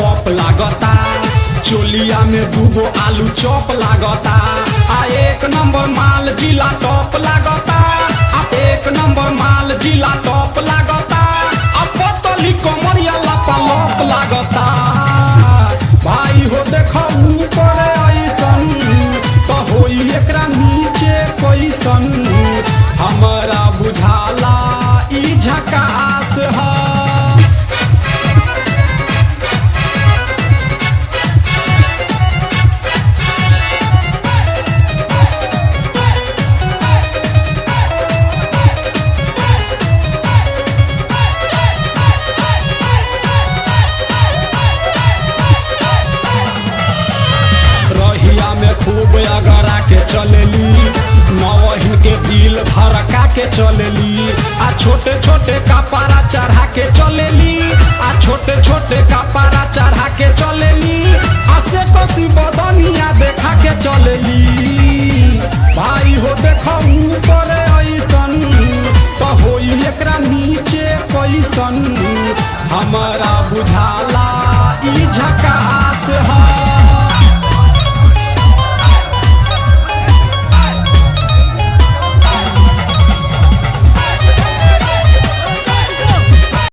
Lollipop लागता, चोलिया में दूगो आलू चॉप लागता। आ एक नंबर माल जिला टॉप लागता, आ एक नंबर माल जिला टॉप लागता। आ पतली कमरिया लपालप लागता। भाई हो देखो ऊपर ऐसन तो होई एकरा नीचे कैसन, हमरा बुझाला ई झकास है। खूब अगरा के चलेली, नवहिन के दिल धड़का के चलेली। आ छोटे छोटे कपड़ा चढ़ा के चलेली, आ छोटे छोटे कपड़ा चढ़ा के चलेली। आ से कसी बदनिया देखा के चलेली। भाई हो देखो ऊपर ऐसन तो होई एकरा नीचे कैसन, हमरा बुझाला ई झका